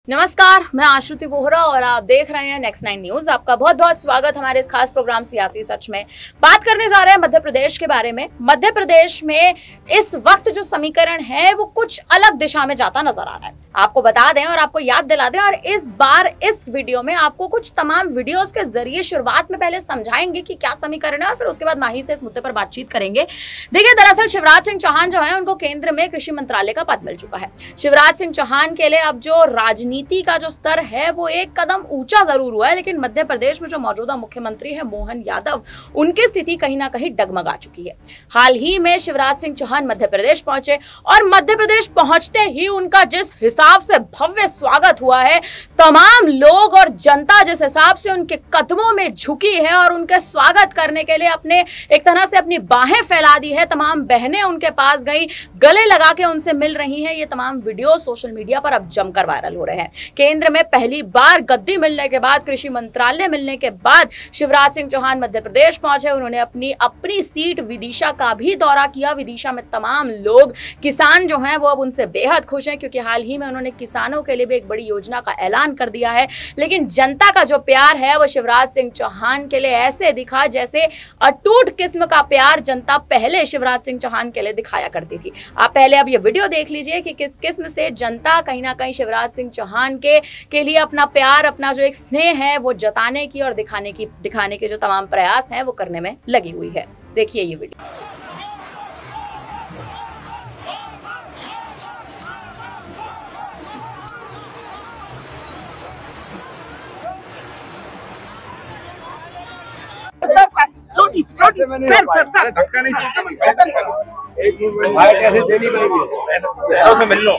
नमस्कार, मैं आश्रुति वोहरा और आप देख रहे हैं नेक्स्ट 9 न्यूज। आपका बहुत बहुत स्वागत हमारे इस खास प्रोग्राम सियासी सच में। बात करने जा रहे हैं मध्य प्रदेश के बारे में। मध्य प्रदेश में इस वक्त जो समीकरण है वो कुछ अलग दिशा में जाता नजर आ रहा है। आपको बता दें और आपको याद दिला दें, और इस बार इस वीडियो में आपको कुछ तमाम वीडियोस के जरिए शुरुआत में पहले समझाएंगे कि क्या समीकरण है और फिर उसके बाद माही से इस मुद्दे पर बातचीत करेंगे। देखिए, दरअसल शिवराज सिंह चौहान जो है उनको केंद्र में कृषि मंत्रालय का पद मिल चुका है। शिवराज सिंह चौहान के लिए अब जो राजनीति का जो स्तर है वो एक कदम ऊंचा जरूर हुआ है, लेकिन मध्य प्रदेश में जो मौजूदा मुख्यमंत्री है मोहन यादव, उनकी स्थिति कहीं ना कहीं डगमगा चुकी है। हाल ही में शिवराज सिंह चौहान मध्य प्रदेश पहुंचे और मध्य प्रदेश पहुंचते ही उनका जिस हिसाब से भव्य स्वागत हुआ है, तमाम लोग और जनता जिस हिसाब से उनके कदमों में झुकी है और उनके स्वागत करने के लिए अपने एक तरह से अपनी बाहें फैला दी है। तमाम बहनें उनके पास गई, गले लगा के उनसे मिल रही हैं। ये तमाम वीडियो सोशल मीडिया पर अब जमकर वायरल हो रहे हैं। केंद्र में पहली बार गद्दी मिलने के बाद, कृषि मंत्रालय मिलने के बाद शिवराज सिंह चौहान मध्य प्रदेश पहुंचे। उन्होंने अपनी सीट विदिशा का भी दौरा किया। विदिशा में तमाम लोग, किसान जो हैं वो अब उनसे बेहद खुश हैं, क्योंकि हाल ही में उन्होंने किसानों के लिए भी एक बड़ी योजना का ऐलान कर दिया है। लेकिन जनता का जो प्यार है वो शिवराज सिंह चौहान के लिए ऐसे दिखा जैसे अटूट किस्म का प्यार जनता पहले शिवराज सिंह चौहान के लिए दिखाया करती थी। आप पहले अब ये वीडियो देख लीजिए कि किस किस्म से जनता कहीं ना कहीं शिवराज सिंह चौहान के लिए अपना प्यार, अपना जो एक स्नेह है वो जताने की और दिखाने के जो तमाम प्रयास हैं वो करने में लगी हुई है। देखिए ये वीडियो। छोटी सर धक्का नहीं एक मिनट भाई ऐसे देनी पड़ेगी तो मिल लो।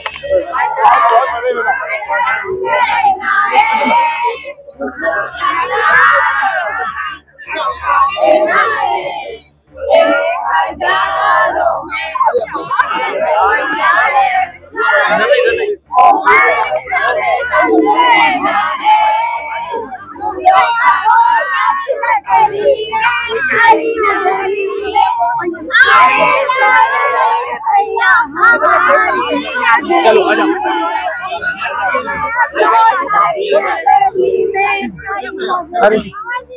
चलो आ जाओ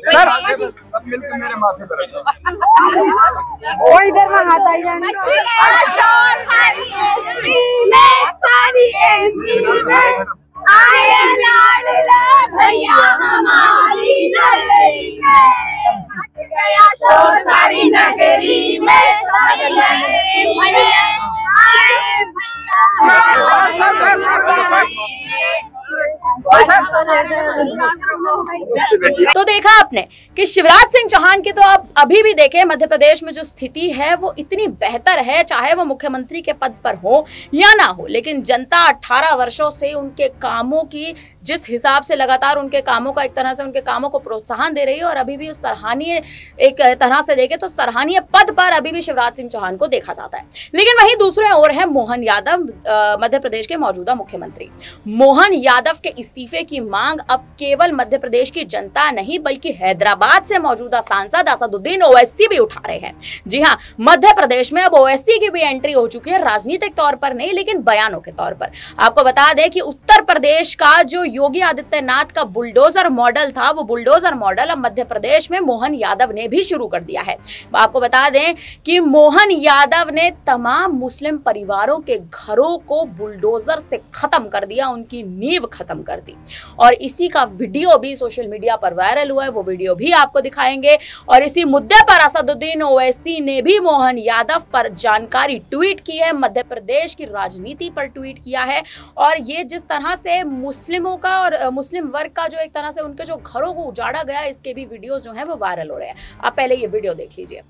सर, सब मिलकर मेरे माथे पर इधर में हाथ आई जाने भैया हमारी सारी नगरी में तो देखा आपने कि शिवराज सिंह चौहान की तो आप अभी भी देखें, मध्य प्रदेश में जो स्थिति है वो इतनी बेहतर है, चाहे वो मुख्यमंत्री के पद पर हो या ना हो। लेकिन जनता 18 वर्षों से उनके कामों की जिस हिसाब से लगातार उनके कामों का, एक तरह से उनके कामों को प्रोत्साहन दे रही है और अभी भी उस सराहनीय, एक तरह से देखें तो सराहनीय पद पर अभी भी शिवराज सिंह चौहान को देखा जाता है। लेकिन वहीं दूसरे ओर है मोहन यादव, मध्य प्रदेश के मौजूदा मुख्यमंत्री। मोहन यादव के इस्तीफे की मांग अब केवल मध्य प्रदेश की जनता नहीं बल्कि हैदराबाद से मौजूदा सांसद असदुद्दीन ओवैसी भी उठा रहे हैं। जी हाँ, मध्य प्रदेश में अब ओवैसी की भी एंट्री हो चुकी है, राजनीतिक तौर पर नहीं लेकिन बयानों के तौर पर। आपको बता दें कि उत्तर प्रदेश का जो योगी आदित्यनाथ का बुलडोजर मॉडल था, वो बुलडोजर मॉडल अब मध्य प्रदेश में मोहन यादव ने भी शुरू कर दिया है। आपको बता दें कि मोहन यादव ने तमाम मुस्लिम परिवारों के घरों को बुलडोजर से खत्म कर दिया, उनकी नींव खत्म कर दी। और इसी का वीडियो भी सोशल मीडिया पर वायरल हुआ है, वो वीडियो भी आपको दिखाएंगे। और इसी मुद्दे पर असदुद्दीन ओवैसी ने भी मोहन यादव पर जानकारी ट्वीट की है, मध्य प्रदेश की राजनीति पर ट्वीट किया है। और ये जिस तरह से मुस्लिमों का और मुस्लिम वर्ग का जो एक तरह से उनके जो घरों को उजाड़ा गया, इसके भी वीडियोस जो हैं वो वायरल हो रहे हैं। आप पहले ये वीडियो देख लीजिए।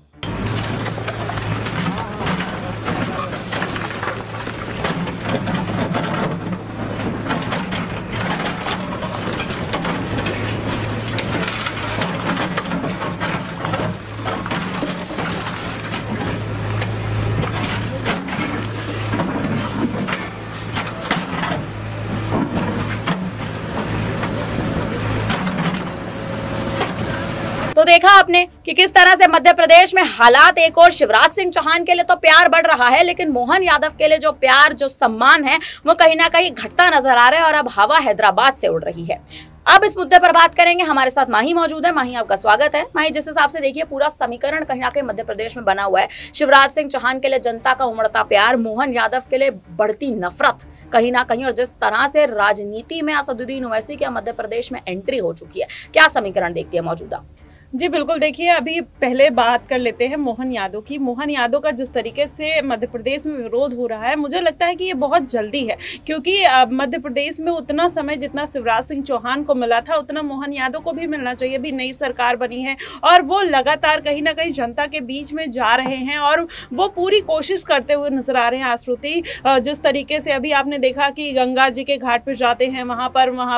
तो देखा आपने कि किस तरह से मध्य प्रदेश में हालात एक और शिवराज सिंह चौहान के लिए तो प्यार बढ़ रहा है, लेकिन मोहन यादव के लिए जो प्यार जो सम्मान है वो कहीं ना कहीं घटता नजर आ रहा है और अब हवा हैदराबाद से उड़ रही है। अब इस मुद्दे पर बात करेंगे। हमारे साथ माही मौजूद है। माही, आपका स्वागत है। माही, जिस हिसाब से देखिए पूरा समीकरण कहीं ना कहीं मध्य प्रदेश में बना हुआ है, शिवराज सिंह चौहान के लिए जनता का उमड़ता प्यार, मोहन यादव के लिए बढ़ती नफरत कहीं ना कहीं, और जिस तरह से राजनीति में असदुद्दीन ओवैसी की मध्य प्रदेश में एंट्री हो चुकी है, क्या समीकरण देखती है मौजूदा? जी बिल्कुल, देखिए अभी पहले बात कर लेते हैं मोहन यादव की। मोहन यादव का जिस तरीके से मध्य प्रदेश में विरोध हो रहा है, मुझे लगता है कि ये बहुत जल्दी है, क्योंकि मध्य प्रदेश में उतना समय जितना शिवराज सिंह चौहान को मिला था उतना मोहन यादव को भी मिलना चाहिए। अभी नई सरकार बनी है और वो लगातार कहीं ना कहीं जनता के बीच में जा रहे हैं और वो पूरी कोशिश करते हुए नजर आ रहे हैं। आश्रुति, जिस तरीके से अभी आपने देखा कि गंगा जी के घाट पर जाते हैं, वहाँ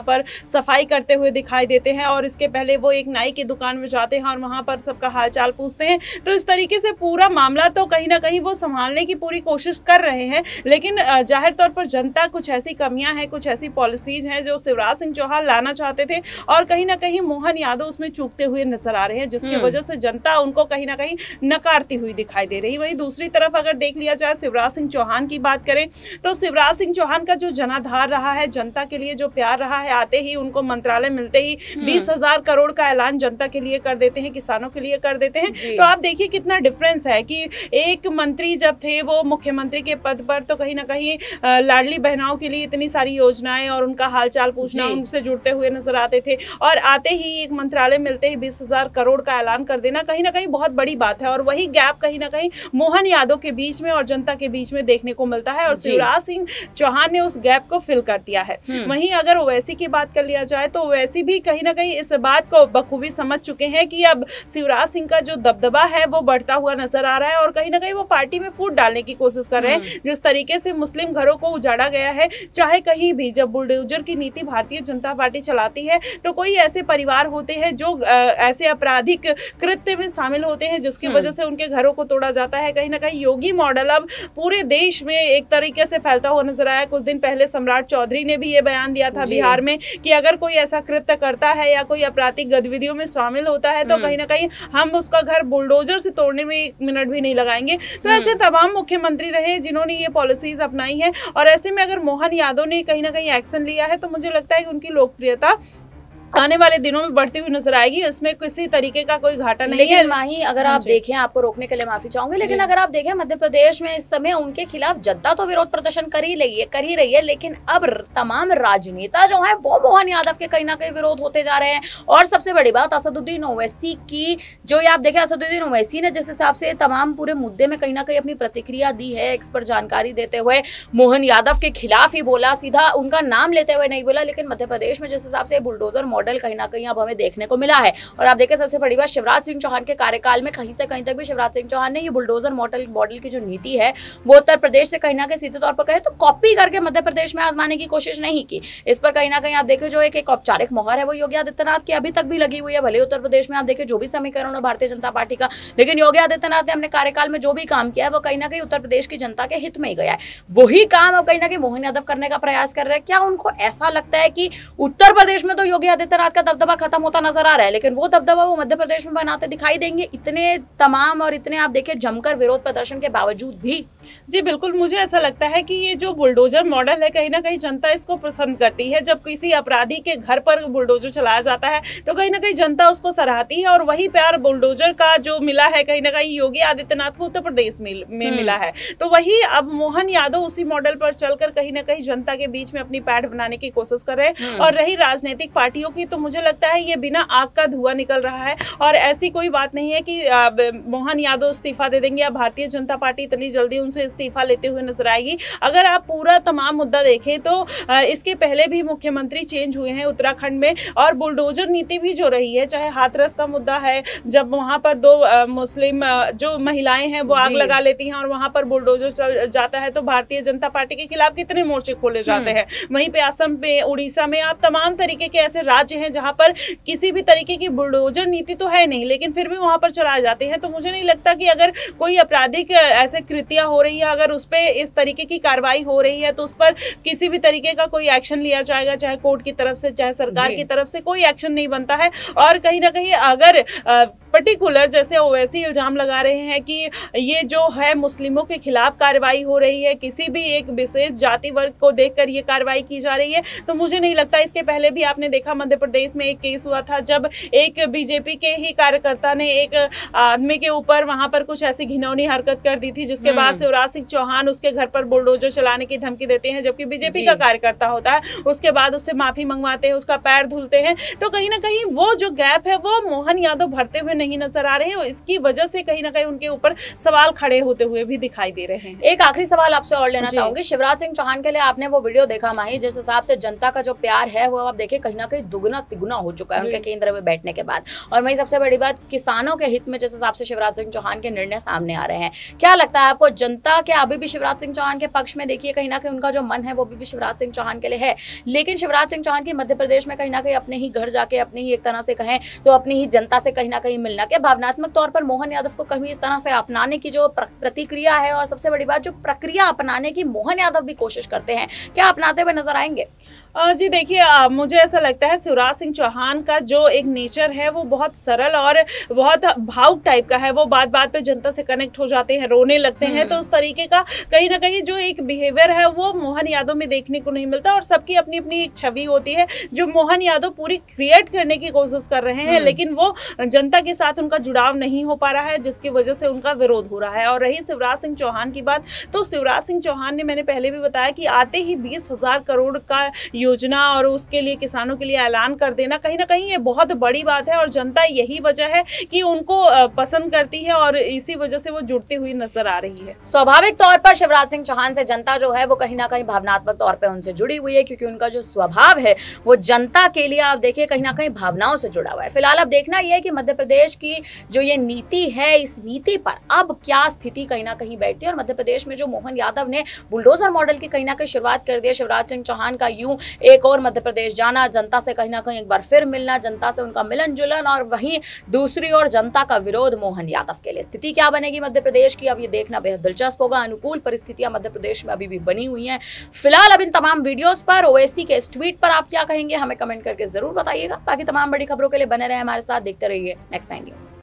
पर सफाई करते हुए दिखाई देते हैं, और इसके पहले वो एक नाई की दुकान में जाते हैं और वहां पर सबका हालचाल पूछते हैं। तो इस तरीके से पूरा मामला तो कहीं ना कहीं वो संभालने की पूरी कोशिश कर रहे हैं, लेकिन जाहिर तौर पर जनता कुछ ऐसी कमियां हैं, कुछ ऐसी पॉलिसीज हैं जो शिवराज सिंह चौहान लाना चाहते थे और कहीं ना कहीं मोहन यादव उसमें चूकते हुए नजर आ रहे हैं, जिसकी वजह से जनता उनको कहीं ना कहीं नकारती हुई दिखाई दे रही है। वहीं दूसरी तरफ अगर देख लिया जाए, शिवराज सिंह चौहान की बात करें तो शिवराज सिंह चौहान का जो जनाधार रहा है, जनता के लिए जो प्यार रहा है, आते ही उनको मंत्रालय मिलते ही 20,000 करोड़ का ऐलान जनता के लिए कर देते हैं, किसानों के लिए कर देते हैं। तो आप देखिए कितना डिफरेंस है कि एक मंत्री जब थे वो मुख्यमंत्री के पद पर, तो कहीं ना कहीं लाडली बहनाओं के लिए इतनी सारी योजनाएं और उनका हालचाल पूछना, उनसे जुड़ते हुए नजर आते थे, और आते ही एक मंत्रालय मिलते ही 20,000 करोड़ का ऐलान कर देना कहीं ना कहीं बहुत बड़ी बात है। और वही गैप कहीं ना कहीं मोहन यादव के बीच में और जनता के बीच में देखने को मिलता है, और शिवराज सिंह चौहान ने उस गैप को फिल कर दिया है। वहीं अगर ओवैसी की बात कर लिया जाए तो ओवैसी भी कहीं ना कहीं इस बात को बखूबी समझ चुके हैं कि अब शिवराज सिंह का जो दबदबा है वो बढ़ता हुआ नजर आ रहा है, और कहीं ना कहीं वो पार्टी में फूट डालने की कोशिश कर रहे हैं। जिस तरीके से मुस्लिम घरों को उजाड़ा गया है, चाहे कहीं भी जब बुलडोजर की नीति भारतीय जनता पार्टी चलाती है तो कोई ऐसे परिवार होते हैं जो ऐसे आपराधिक कृत्य में शामिल होते हैं जिसकी वजह से उनके घरों को तोड़ा जाता है। कहीं ना कहीं योगी मॉडल अब पूरे देश में एक तरीके से फैलता हुआ नजर आया। कुछ दिन पहले सम्राट चौधरी ने भी ये बयान दिया था बिहार में कि अगर कोई ऐसा कृत्य करता है या कोई आपराधिक गतिविधियों में शामिल होता है तो कहीं ना कहीं हम उसका घर बुलडोजर से तोड़ने में 1 मिनट भी नहीं लगाएंगे। तो ऐसे तमाम मुख्यमंत्री रहे जिन्होंने ये पॉलिसीज अपनाई है, और ऐसे में अगर मोहन यादव ने कहीं ना कहीं एक्शन लिया है तो मुझे लगता है कि उनकी लोकप्रियता आने वाले दिनों में बढ़ती हुई नजर आएगी। इसमें किसी तरीके का कोई घाटा नहीं है। माही, अगर आप देखें, आपको रोकने के लिए माफी चाहूंगी, लेकिन अगर आप देखें मध्य प्रदेश में इस समय उनके खिलाफ जनता तो विरोध प्रदर्शन कर ही रही है, लेकिन अब तमाम राजनेता जो है वो मोहन यादव के कहीं ना कहीं विरोध होते जा रहे हैं। और सबसे बड़ी बात असदुद्दीन ओवैसी की, जो आप देखें असदुद्दीन ओवैसी ने जिस हिसाब से तमाम पूरे मुद्दे में कहीं ना कहीं अपनी प्रतिक्रिया दी है, एक्सपर्ट जानकारी देते हुए मोहन यादव के खिलाफ ही बोला, सीधा उनका नाम लेते हुए नहीं बोला। लेकिन मध्य प्रदेश में जिस हिसाब से बुलडोजर मॉडल कहीं ना कहीं अब हमें देखने को मिला है, और आप देखें सबसे बड़ी बात, शिवराज सिंह चौहान के कार्यकाल में कहीं से कहीं तक भी शिवराज सिंह चौहान ने ये बुलडोजर मॉडल की जो नीति है वो उत्तर प्रदेश से कहीं ना कहीं सीधे तौर पर कहे तो कॉपी करके मध्य प्रदेश में आजमाने की कोशिश नहीं की। इस पर कहीं ना कहीं आप देखें जो एक औपचारिक मोहर है वो योगी आदित्यनाथ की अभी तक भी लगी हुई है। भले उत्तर प्रदेश में आप देखें जो भी समीकरण है भारतीय जनता पार्टी का, लेकिन योगी आदित्यनाथ ने अपने कार्यकाल में जो भी काम किया है वो कहीं ना कहीं उत्तर प्रदेश की जनता के हित में ही गया है। वही काम अब कहीं ना कहीं मोहन यादव करने का प्रयास कर रहे हैं। क्या उनको ऐसा लगता है कि उत्तर प्रदेश में तो योगी आदित्यनाथ का दबदबा खत्म होता नजर आ रहा है, लेकिन वो दबदबा वो मध्य प्रदेश में बनाते दिखाई देंगे इतने तमाम और इतने आप देखें जमकर विरोध प्रदर्शन के बावजूद भी? जी बिल्कुल, मुझे ऐसा लगता है कि ये जो बुलडोजर मॉडल है कहीं ना कहीं जनता इसको पसंद करती है। जब किसी अपराधी के घर पर बुलडोजर चलाया जाता है तो कहीं ना कहीं जनता उसको सराहती है, और वही प्यार बुलडोजर का जो मिला है कहीं ना कहीं योगी आदित्यनाथ को उत्तर प्रदेश में मिला है। तो वही अब मोहन यादव उसी मॉडल पर चलकर कहीं ना कहीं जनता के बीच में अपनी पैठ बनाने की कोशिश कर रहे हैं। और रही राजनीतिक पार्टियों की, तो मुझे लगता है ये बिना आग का धुआं निकल रहा है, और ऐसी कोई बात नहीं है कि मोहन यादव इस्तीफा दे देंगे या भारतीय जनता पार्टी इतनी जल्दी उनसे इस्तीफा लेते हुए नजर आएगी। अगर आप पूरा तमाम मुद्दा देखें तो इसके पहले भी मुख्यमंत्री चेंज हुए हैं उत्तराखंड में, और बुलडोजर नीति भी जो रही है, चाहे हाथरस का मुद्दा है जब वहां पर 2 मुस्लिम जो महिलाएं हैं वो आग लगा लेती हैं और वहां पर बुलडोजर चल जाता है, तो भारतीय जनता पार्टी के खिलाफ कितने मोर्चे खोले जाते हैं। वहीं पे असम में, उड़ीसा में, आप तमाम तरीके के ऐसे राज्य हैं जहां पर किसी भी तरीके की बुलडोजर नीति तो है नहीं, लेकिन फिर भी वहां पर चलाए जाते हैं। तो मुझे नहीं लगता कि अगर कोई आपराधिक ऐसे कृतियां हो रही है, अगर उस पर इस तरीके की कार्रवाई हो रही है तो उस पर किसी भी तरीके का कोई एक्शन लिया जाएगा, चाहे कोर्ट की तरफ से चाहे सरकार की तरफ से, कोई एक्शन नहीं बनता है। और कहीं ना कहीं अगर पर्टिकुलर जैसे ओवैसी इल्जाम लगा रहे हैं कि ये जो है मुस्लिमों के खिलाफ कार्रवाई हो रही है, किसी भी एक विशेष जाति वर्ग को देखकर ये कार्रवाई की जा रही है, तो मुझे नहीं लगता। इसके पहले भी आपने देखा मध्य प्रदेश में एक केस हुआ था जब एक बीजेपी के ही कार्यकर्ता ने एक आदमी के ऊपर वहां पर कुछ ऐसी घिनौनी हरकत कर दी थी, जिसके बाद शिवराज सिंह चौहान उसके घर पर बुलडोजर चलाने की धमकी देते हैं, जबकि बीजेपी का कार्यकर्ता होता है। उसके बाद उससे माफी मंगवाते हैं, उसका पैर धुलते हैं। तो कहीं ना कहीं वो जो गैप है वो मोहन यादव भरते हुए नहीं नजर आ रहे हैं। इसकी वजह से कहीं ना कहीं उनके ऊपर सवाल खड़े होते हुए भी दिखाई दे रहे हैं। एक आखिरी सवाल आपसे और लेना चाहूंगी। शिवराज सिंह चौहान के लिए आपने वो वीडियो देखा माही, जिस हिसाब से जनता का जो प्यार है वो आप देखिए कहीं ना कहीं दुगना तिगुना हो चुका है उनके केंद्र में बैठने के बाद। और वही सबसे बड़ी बात, किसानों के हित में जिस हिसाब से शिवराज सिंह चौहान के निर्णय सामने आ रहे हैं, क्या लगता है आपको जनता के अभी भी शिवराज सिंह चौहान के पक्ष में? देखिए कहीं ना कहीं उनका जो मन है वो भी शिवराज सिंह चौहान के लिए है, लेकिन शिवराज सिंह चौहान की मध्य प्रदेश में कहीं ना कहीं अपने ही घर जाके अपनी ही एक तरह से कहें तो अपनी ही जनता से कहीं ना कहीं मिलना के भावनात्मक तौर पर मोहन यादव को कभी इस तरह से अपनाने की जो प्रतिक्रिया है और सबसे बड़ी बात जो प्रक्रिया अपनाने की मोहन यादव भी कोशिश करते हैं, क्या अपनाते हुए नजर आएंगे? जी देखिए, मुझे ऐसा लगता है शिवराज सिंह चौहान का जो एक नेचर है वो बहुत सरल और बहुत भावुक टाइप का है। वो बात बात पे जनता से कनेक्ट हो जाते हैं, रोने लगते हैं। तो उस तरीके का कहीं ना कहीं जो एक बिहेवियर है वो मोहन यादव में देखने को नहीं मिलता। और सबकी अपनी अपनी एक छवि होती है जो मोहन यादव पूरी क्रिएट करने की कोशिश कर रहे हैं, लेकिन वो जनता के साथ उनका जुड़ाव नहीं हो पा रहा है, जिसकी वजह से उनका विरोध हो रहा है। और रही शिवराज सिंह चौहान की बात, तो शिवराज सिंह चौहान ने, मैंने पहले भी बताया कि आते ही 20,000 करोड़ का योजना और उसके लिए किसानों के लिए ऐलान कर देना, कहीं ना कहीं ये बहुत बड़ी बात है। और जनता यही वजह है कि उनको पसंद करती है और इसी वजह से वो जुड़ती हुई नजर आ रही है। स्वाभाविक तौर पर शिवराज सिंह चौहान से जनता जो है वो कहीं ना कहीं भावनात्मक तौर पे उनसे जुड़ी हुई है, क्योंकि उनका जो स्वभाव है वो जनता के लिए आप देखिए कहीं ना कहीं भावनाओं से जुड़ा हुआ है। फिलहाल अब देखना यह है कि मध्य प्रदेश की जो ये नीति है, इस नीति पर अब क्या स्थिति कहीं ना कहीं बैठती है। और मध्य प्रदेश में जो मोहन यादव ने बुलडोजर मॉडल की कहीं ना कहीं शुरुआत कर दी है, शिवराज सिंह चौहान का यूं एक और मध्य प्रदेश जाना, जनता से कहीं ना कहीं एक बार फिर मिलना, जनता से उनका मिलन जुलन, और वहीं दूसरी ओर जनता का विरोध मोहन यादव के लिए। स्थिति क्या बनेगी मध्य प्रदेश की, अब ये देखना बेहद दिलचस्प होगा। अनुकूल परिस्थितियां मध्य प्रदेश में अभी भी बनी हुई हैं। फिलहाल अब इन तमाम वीडियोस पर, ओवैसी के इस ट्वीट पर आप क्या कहेंगे, हमें कमेंट करके जरूर बताइएगा। बाकी तमाम बड़ी खबरों के लिए बने रहे हमारे साथ, देखते रहिए नेक्स्ट 9 न्यूज़।